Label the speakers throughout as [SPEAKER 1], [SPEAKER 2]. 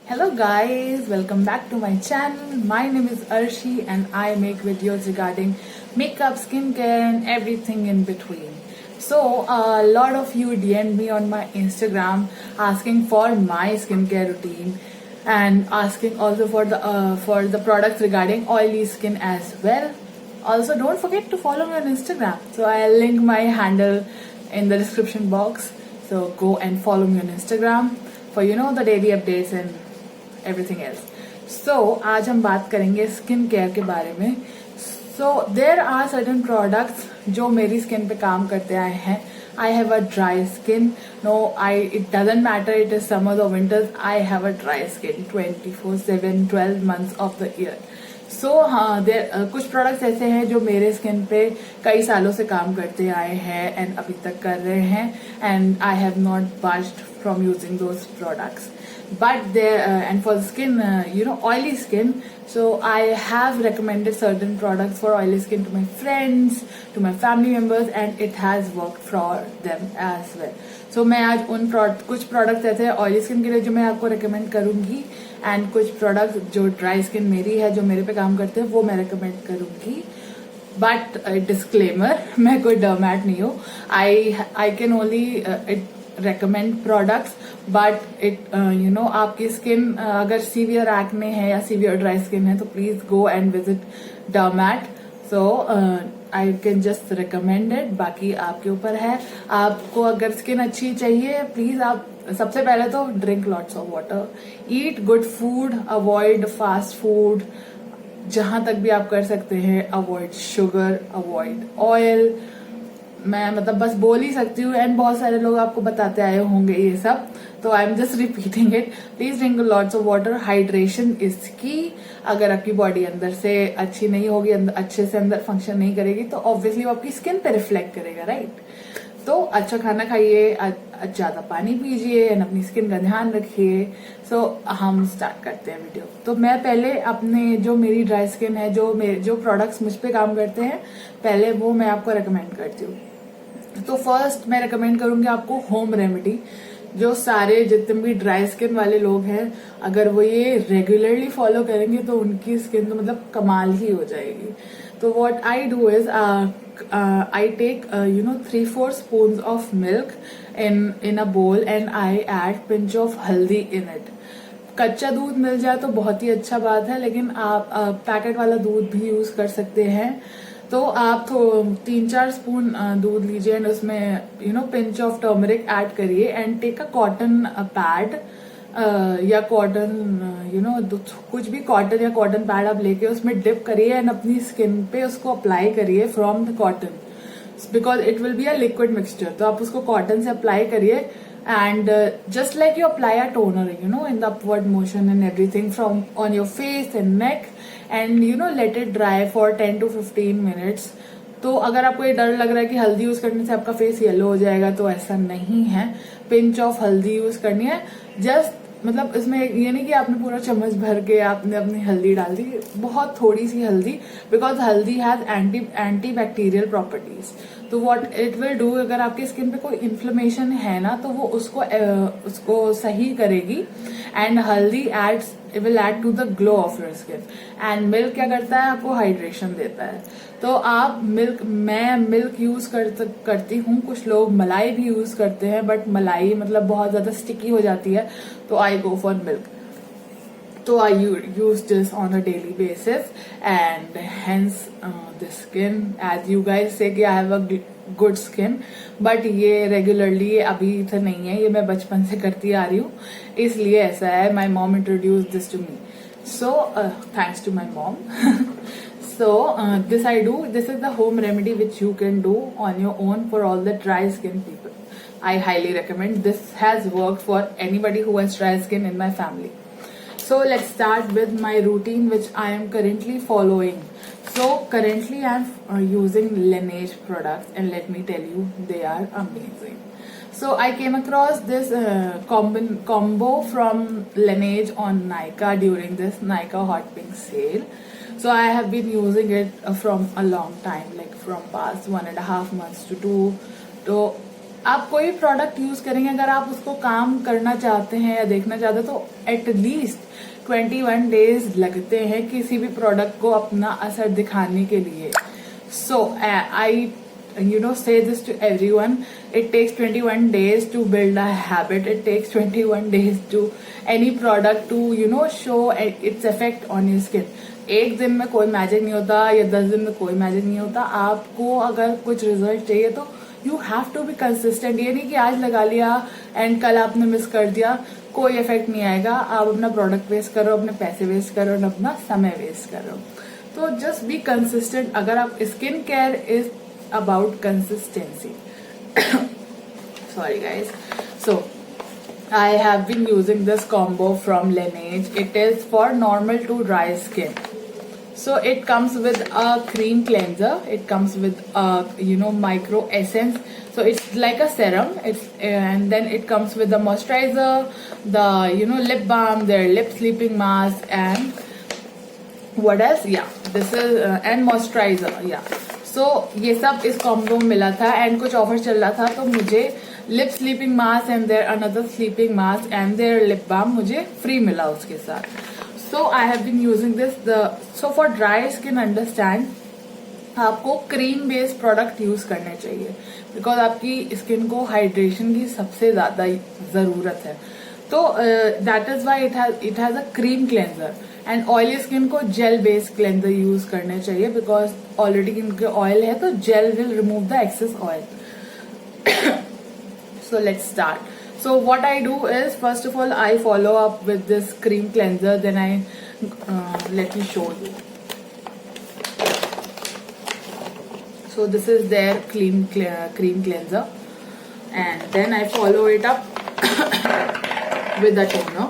[SPEAKER 1] Hello guys, welcome back to my channel. My name is Arshi and I make videos regarding makeup, skincare and everything in between. So a lot of you DM'd me on my Instagram asking for my skincare routine and asking also for the products regarding oily skin as well. Also don't forget to follow me on Instagram. So I'll link my handle in the description box. So go and follow me on Instagram for the daily updates and everything else. So आज हम बात करेंगे skin care के बारे में. So there are certain products जो मेरी skin पे काम करते आए हैं. I have a dry skin. No it doesn't matter it is summers और winters. I have a dry skin 24/7 12 months of the year. So हाँ, कुछ प्रोडक्ट्स ऐसे हैं जो मेरे स्किन पे कई सालों से काम करते आए हैं एंड अभी तक कर रहे हैं and I have not budged from using those products. But and for the skin, oily skin, so I have recommended certain products for oily skin to my friends, to my family members, and it has worked for them as well. So मैं आज कुछ products ऐसे हैं oily skin के लिए जो मैं आपको रिकमेंड करूंगी एंड कुछ प्रोडक्ट्स जो ड्राई स्किन मेरी है जो मेरे पे काम करते हैं वो मैं रिकमेंड करूंगी. बट डिस्क्लेमर, मैं कोई डर्मैट नहीं हूँ. I can only recommend products, but it आपकी स्किन अगर सीवियर एक्ने है या सीवियर ड्राई स्किन है तो please go and visit डर्मैट. So I can just recommend it. बाकी आपके ऊपर है. आपको अगर स्किन अच्छी चाहिए प्लीज आप सबसे पहले तो drink lots of water, eat good food, avoid fast food जहां तक भी आप कर सकते हैं, अवॉइड शुगर, अवॉइड ऑयल. मैं बस बोल ही सकती हूँ एंड बहुत सारे लोग आपको बताते आए होंगे ये सब, तो I am just repeating it. Please drink lots of water. Hydration is की. अगर आपकी बॉडी अंदर से अच्छी नहीं होगी, अच्छे से अंदर फंक्शन नहीं करेगी तो ऑब्वियसली वो आपकी स्किन पे रिफ्लेक्ट करेगा, राइट? तो अच्छा खाना खाइए, ज्यादा पानी पीजिए एंड अपनी स्किन का ध्यान रखिए. सो हम स्टार्ट करते हैं वीडियो. तो मैं पहले अपने जो मेरी ड्राई स्किन है, जो प्रोडक्ट्स मुझ पे काम करते हैं, पहले वो मैं आपको रेकमेंड करती हूँ. तो फर्स्ट मैं रेकमेंड करूंगी आपको होम रेमेडी. जो सारे जितने भी ड्राई स्किन वाले लोग हैं, अगर वो ये रेगुलरली फॉलो करेंगे तो उनकी स्किन तो कमाल ही हो जाएगी. तो what I do is I take 3-4 spoons of milk in a bowl and I add pinch of haldi in it. कच्चा दूध मिल जाए तो बहुत ही अच्छा बात है, लेकिन आप पैकेट वाला दूध भी यूज कर सकते हैं. तो आप 3-4 स्पून दूध लीजिए एंड उसमें पिंच ऑफ टर्मरिक ऐड करिए and take a cotton pad या कॉटन कुछ भी कॉटन या कॉटन पैड आप लेके उसमें डिप करिए एंड अपनी स्किन पे उसको अप्लाई करिए from the cotton, because it will be a liquid mixture. तो आप उसको कॉटन से अप्लाई करिए and just like you apply a toner in the upward motion and everything from on your face and neck and let it dry for 10 to 15 minutes. तो अगर आपको ये डर लग रहा है कि हल्दी यूज करने से आपका फेस येलो हो जाएगा, तो ऐसा नहीं है. पिंच ऑफ हल्दी यूज करनी है. जस्ट इसमें ये नहीं कि आपने पूरा चम्मच भर के आपने अपनी हल्दी डाल दी, बहुत थोड़ी सी हल्दी, बिकॉज हल्दी हैज एंटी बैक्टीरियल प्रॉपर्टीज. तो व्हाट इट विल डू, अगर आपकी स्किन पे कोई इन्फ्लेमेशन है ना तो वो उसको सही करेगी and haldi will add to the glow of your skin. And milk क्या करता है, आपको हाइड्रेशन देता है. तो आप मैं मिल्क यूज करती हूँ. कुछ लोग मलाई भी यूज करते हैं, बट मलाई बहुत ज्यादा स्टिकी हो जाती है, तो I go for milk. So I use this on a daily basis and hence the skin, as you guys say कि I have a good skin, but ये regularly अभी तो नहीं है, ये मैं बचपन से करती आ रही हूँ, इसलिए ऐसा है. My mom introduced this to me, so thanks to my mom. So this I do. This is the home remedy which you can do on your own for all the dry skin people. I highly recommend. This has worked for anybody who has dry skin in my family. So let's start with my routine which I am currently following. So currently I am using Laneige products and let me tell you, they are amazing. So I came across this combo from Laneige on Nykaa during this Nykaa Hot Pink sale. So I have been using it from a long time, like from past 1.5 months to 2. So आप कोई product use करेंगे, अगर आप उसको काम करना चाहते हैं या देखना चाहते हैं, तो एटलीस्ट 21 डेज लगते हैं किसी भी प्रोडक्ट को अपना असर दिखाने के लिए. सो आई say this to everyone. It takes 21 days to build a habit. It takes 21 days to any product to show its effect on your skin. एक दिन में कोई मैजिक नहीं होता या 10 दिन में कोई मैजिक नहीं होता. आपको अगर कुछ रिजल्ट चाहिए तो you have to be consistent. ये नहीं कि आज लगा लिया एंड कल आपने मिस कर दिया, कोई इफेक्ट नहीं आएगा. आप अपना प्रोडक्ट वेस्ट करो, अपने पैसे वेस्ट करो और अपना समय वेस्ट करो. तो जस्ट बी कंसिस्टेंट. अगर आप skin care is about consistency. Sorry guys. So I have been using this combo from Laneige. It is for normal to dry skin. So it comes with a cream cleanser. It comes with a micro essence. So it's like a serum. And then it comes with the moisturizer, the lip balm, their lip sleeping mask, and what else? Yeah, this is and moisturizer. Yeah. सो ये सब इस combo में मिला था and कुछ offer चल रहा था, तो मुझे lip sleeping mask and there another sleeping mask and there lip balm मुझे फ्री मिला उसके साथ. So I have been using this. So for dry skin understand, आपको क्रीम बेस्ड प्रोडक्ट यूज करने चाहिए बिकॉज आपकी स्किन को हाइड्रेशन की सबसे ज्यादा जरूरत है. तो that is why it has a cream cleanser. And oily skin को जेल बेस्ड क्लेंजर यूज करने चाहिए बिकॉज ऑलरेडी इनके ऑयल है, तो gel will remove the excess oil. So let's start. So what I do is, first of all, I follow up with this cream cleanser. Then let me show you. So this is their cream cleanser, and then I follow it up with a toner.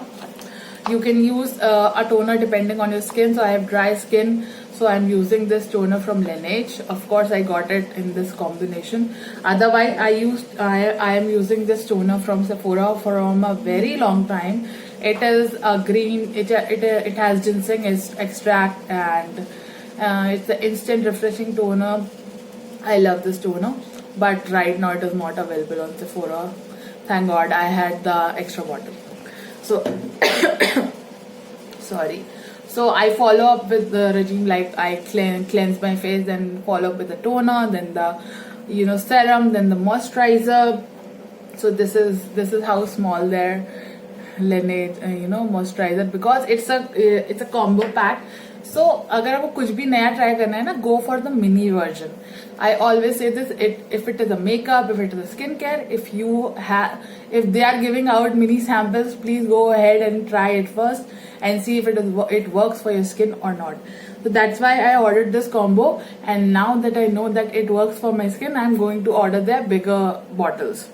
[SPEAKER 1] You can use a toner depending on your skin. So I have dry skin, so I'm using this toner from Laneige. Of course, I got it in this combination. Otherwise, I am using this toner from Sephora from a very long time. It is a green. It has ginseng extract, and it's an instant refreshing toner. I love this toner, but right now it is not available on Sephora. Thank God I had the extra bottle. So sorry. So I follow up with the regime, like I cleanse my face, then follow up with the toner, then the serum, then the moisturizer. So this is how small their Laneige moisturizer, because it's a combo pack. So अगर आपको कुछ भी नया try करना है ना, go for the mini version. I always say this, if it is a makeup, if it is a skincare, if they are giving out mini samples, please go ahead and try it first and see if it works for your skin or not. So that's why I ordered this combo, and now that I know that it works for my skin, I'm going to order their bigger bottles.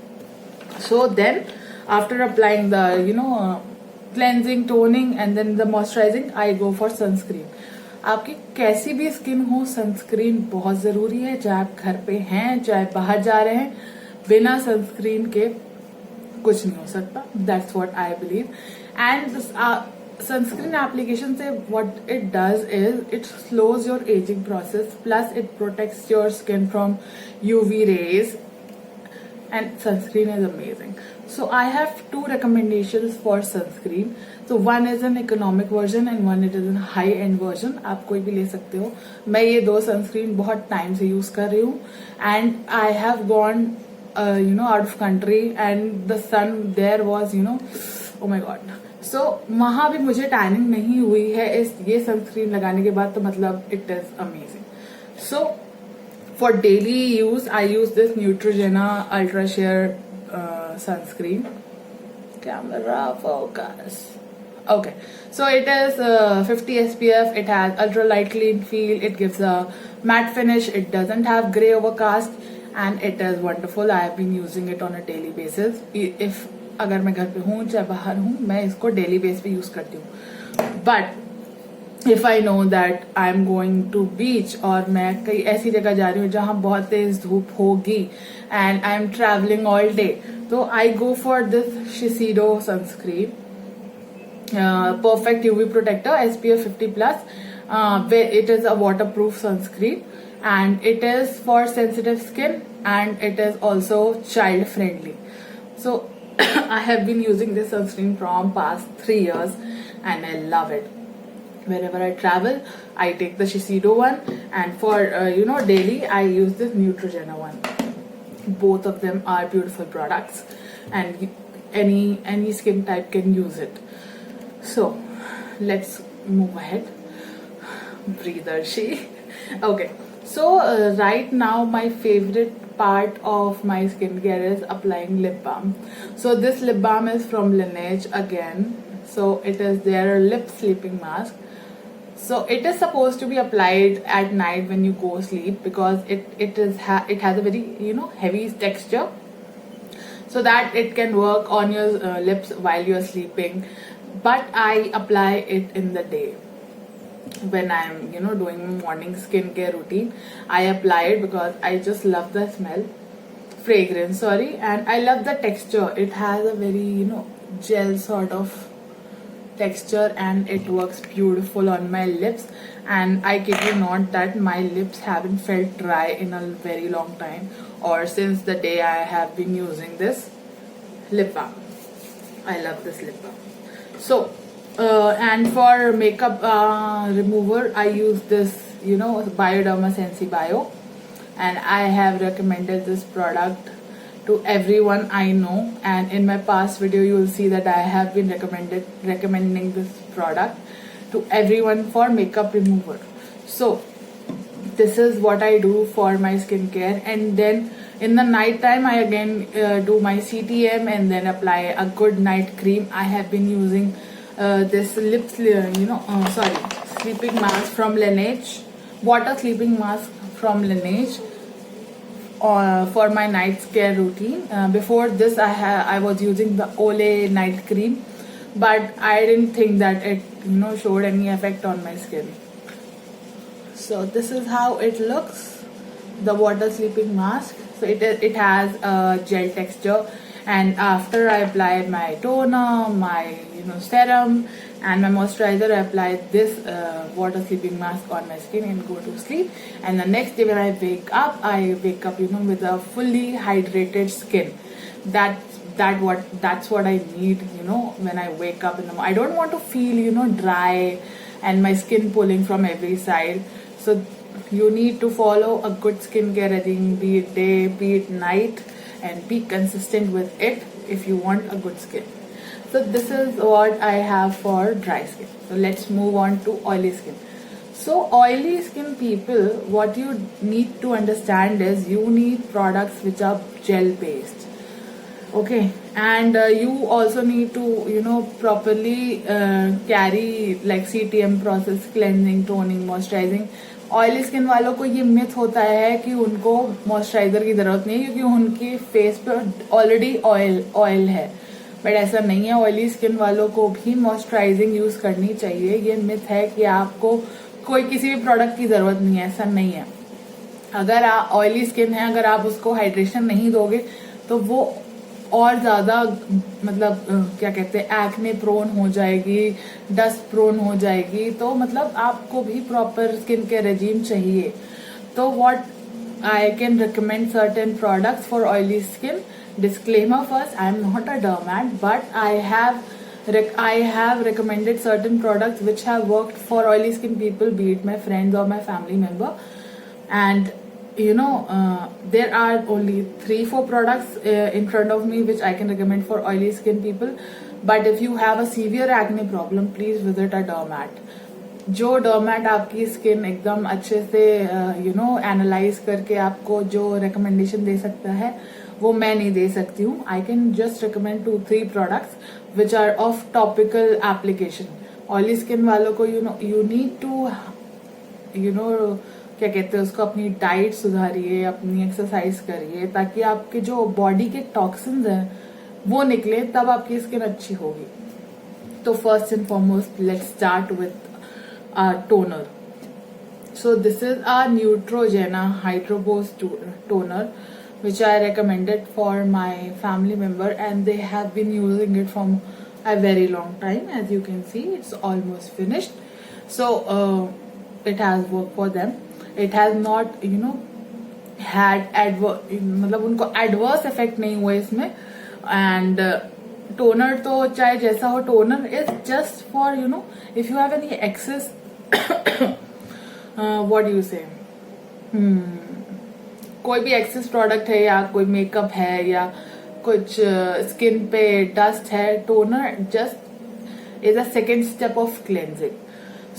[SPEAKER 1] So then after applying the cleansing, toning and then the moisturizing, I go for sunscreen. आपकी कैसी भी skin हो, sunscreen बहुत जरूरी है. चाहे आप घर पे हैं, चाहे बाहर जा रहे हैं, बिना सनस्क्रीन के कुछ नहीं हो सकता. That's what I believe. And sunscreen application से what it does is it slows your ageing process, plus it protects your skin from UV rays, and sunscreen is amazing. So I have 2 recommendations for sunscreen. So one is an economic version and one it is a high end version. आप कोई भी ले सकते हो. मैं ये 2 sunscreen बहुत time से यूज कर रही हूँ, and I have gone out of country and the sun there was oh my god. So वहां भी मुझे टैनिंग नहीं हुई है ये सनस्क्रीन लगाने के बाद, तो मतलब it is amazing. So for daily use, I use this Neutrogena Ultra Sheer sunscreen. Camera focus. Okay, so it is 50 SPF. It has ultra light clean feel. It gives a matte finish. It doesn't have gray overcast, and it is wonderful. I have been using it on a daily basis. If अगर मैं घर पे हूँ चाहे बाहर हूँ, मैं इसको डेली बेस पे यूज करती हूँ. But if I know that I am going to beach, और मैं कई ऐसी जगह जा रही हूँ जहां बहुत तेज धूप होगी and I am travelling all day, तो I go for this Shiseido sunscreen perfect UV protector SPF 50+. It is a waterproof sunscreen and it is for sensitive skin and it is also child friendly. So I have been using this sunscreen from past 3 years and I love it. Wherever I travel, I take the Shiseido one, and for daily I use this Neutrogena one. Both of them are beautiful products, and any skin type can use it. So let's move ahead. Breather, she. Okay, so right now my favorite part of my skincare is applying lip balm. So this lip balm is from Laneige again. So it is their lip sleeping mask. So it is supposed to be applied at night when you go sleep, because it has a very heavy texture, so that it can work on your lips while you're sleeping. But I apply it in the day when I'm doing morning skincare routine. I apply it because I just love the fragrance, and I love the texture. It has a very gel sort of texture, and it works beautiful on my lips. And I kid you not that my lips haven't felt dry in a very long time, or since the day I have been using this lip balm. I love this lip balm. So and for makeup remover, I use this Bioderma Sensibio, and I have recommended this product to everyone I know. And in my past video you will see that I have been recommending this product to everyone for makeup remover. So this is what I do for my skincare. And then in the night time I again do my CTM and then apply a good night cream. I have been using this sleeping mask from Laneige, water sleeping mask from Laneige, for my night care routine. Before this I was using the Olay night cream, but I didn't think that it showed any effect on my skin. So this is how it looks, the water sleeping mask. So it has a gel texture, and after I apply my toner, my serum and my moisturizer, I apply this water sleeping mask on my skin and go to sleep. And the next day when I wake up with a fully hydrated skin. That's what I need when I wake up in the morning. I don't want to feel dry and my skin pulling from every side. So you need to follow a good skincare regime, be it day, be it night, and be consistent with it if you want a good skin. So this is what I have for dry skin. So let's move on to oily skin. So oily skin people, what you need to understand is you need products which are gel based. Okay, and you also need to properly carry like CTM process, cleansing, toning, moisturizing. Oily skin वालों को ये myth होता है कि उनको moisturiser की जरूरत नहीं है, क्योंकि उनकी फेस पे ऑलरेडी ऑयल है. बट ऐसा नहीं है. ऑयली स्किन वालों को भी मॉइस्चराइजिंग यूज करनी चाहिए. ये मिथ है कि आपको कोई किसी भी प्रोडक्ट की जरूरत नहीं है. ऐसा नहीं है. अगर आप ऑयली स्किन है, अगर आप उसको हाइड्रेशन नहीं दोगे तो वो और ज्यादा क्या कहते हैं, एक्ने प्रोन हो जाएगी, डस्ट प्रोन हो जाएगी. तो आपको भी प्रॉपर स्किन केयर रेजिम चाहिए. तो what I can recommend certain products for oily skin. Disclaimer first, I am not a dermat, but I have recommended certain products which have worked for oily skin people, be it my friends or my family member. And there are only 3-4 products in front of me which I can recommend for oily skin people. But if you have a severe acne problem, please visit a dermat. जो डर्मेट आपकी skin एकदम अच्छे से analyse करके आपको जो recommendation दे सकता है, वो मैं नहीं दे सकती हूँ. I can just recommend 2-3 products which are of topical application. Oily skin वालों को यू नीड टू क्या कहते हैं उसको, अपनी डाइट सुधारिए, अपनी एक्सरसाइज करिए, ताकि आपके जो बॉडी के टॉक्सिन्स हैं वो निकले, तब आपकी स्किन अच्छी होगी. तो first and foremost let's start with toner. So this is a Neutrogena Hydro Boost toner which I recommended for my family member, and they have been using it from a very long time. As you can see, it's almost finished. So it has worked for them. It has not had मतलब उनको adverse effect नहीं हुए इसमें. And toner तो चाहे जैसा हो, toner is just for you know if you have any access what you say, कोई भी एक्सेस प्रोडक्ट है या कोई मेकअप है या कुछ स्किन पे डस्ट है, toner just is a second step of cleansing.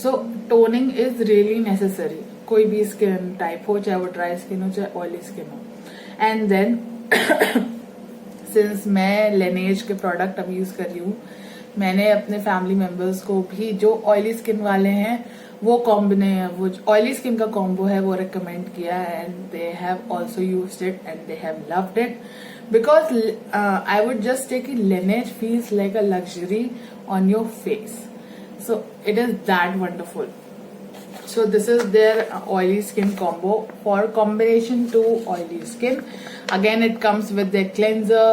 [SPEAKER 1] So toning is really necessary, कोई भी स्किन टाइप हो, चाहे वो ड्राई स्किन हो चाहे ऑयली स्किन हो. एंड देन सिंस मैं लेनेज के प्रोडक्ट अब यूज कर रही हूँ, मैंने अपने फैमिली मेंबर्स को भी जो ऑयली स्किन वाले हैं वो वो ऑयली स्किन का कॉम्बो है वो रिकमेंड किया है. And they have also used it and they have loved it because I would just take Laneige feels like a luxury on your face. So it is that wonderful. So this is their oily skin combo. For combination to oily skin, again it comes with their cleanser,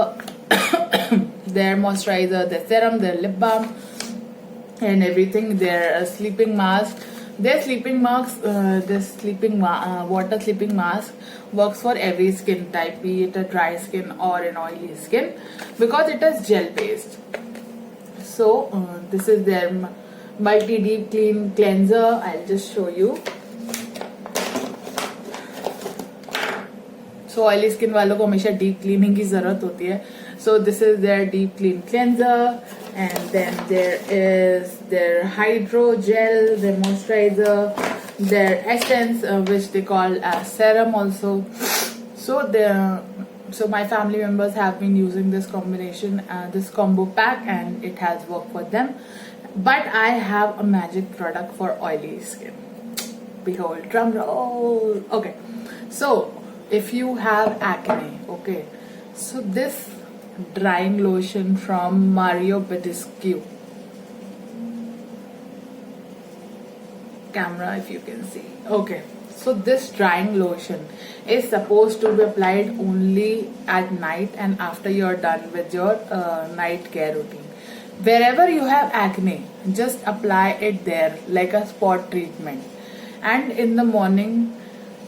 [SPEAKER 1] their moisturizer, their serum, their lip balm and everything. Their sleeping mask. Their sleeping mask, this water sleeping mask works for every skin type, be it a dry skin or an oily skin, because it is gel based. So this is their multi deep clean cleanser. I'll just show you. So oily skin वालों को हमेशा deep cleaning की जरूरत होती है. So this is their deep clean cleanser, and then there is their hydro gel, their moisturizer, their essence which they call as serum also. So my family members have been using this combination, this combo pack, and it has worked for them. But I have a magic product for oily skin. Behold, drum roll. Okay, so if you have acne, okay, so this drying lotion from Mario Badescu. Camera, if you can see. Okay, so this drying lotion is supposed to be applied only at night and after you're done with your night care routine. Wherever you have acne, just apply it there like a spot treatment. And in the morning,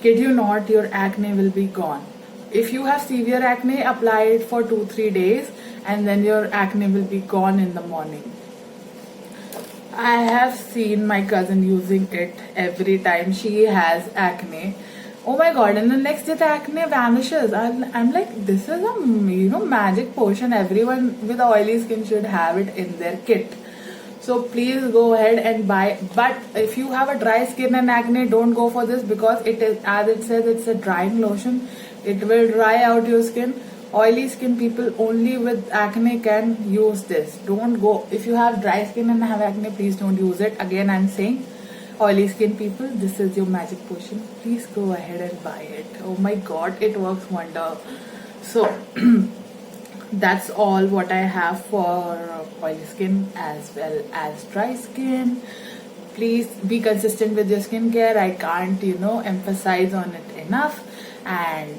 [SPEAKER 1] kid you not, your acne will be gone. If you have severe acne, apply it for 2-3 days and then your acne will be gone in the morning. I have seen my cousin using it every time she has acne. Oh my god, and the next day the acne vanishes. I'm like, this is a magic potion. Everyone with oily skin should have it in their kit. So please go ahead and buy. But if you have a dry skin and acne, don't go for this because it is, as it says, it's a drying lotion. It will dry out your skin. Oily skin people only with acne can use this. Don't go. If you have dry skin and have acne, please don't use it. Again, I'm saying, oily skin people, this is your magic potion. Please go ahead and buy it. Oh my god, it works wonder. So that's all what I have for oily skin as well as dry skin. Please be consistent with your skincare. I can't emphasize on it enough. And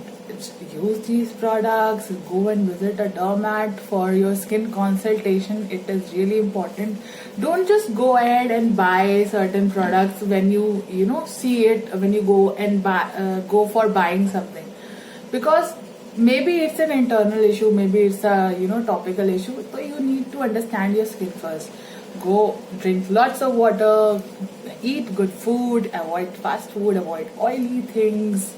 [SPEAKER 1] use these products. Go and visit a dermat for your skin consultation. It is really important. Don't just go ahead and buy certain products when you see it, when you go and go for buying something, because maybe it's an internal issue, maybe it's a topical issue. So you need to understand your skin first. Go drink lots of water, eat good food, avoid fast food, avoid oily things,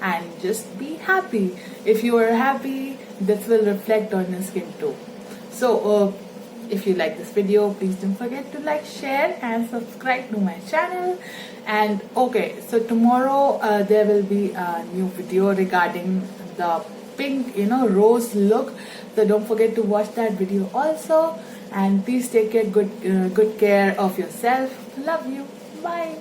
[SPEAKER 1] and just be happy. If you are happy, this will reflect on your skin too. So if you like this video, please don't forget to like, share and subscribe to my channel. And okay, so tomorrow there will be a new video regarding the pink rose look. So don't forget to watch that video also. And please take care, good care of yourself. Love you. Bye.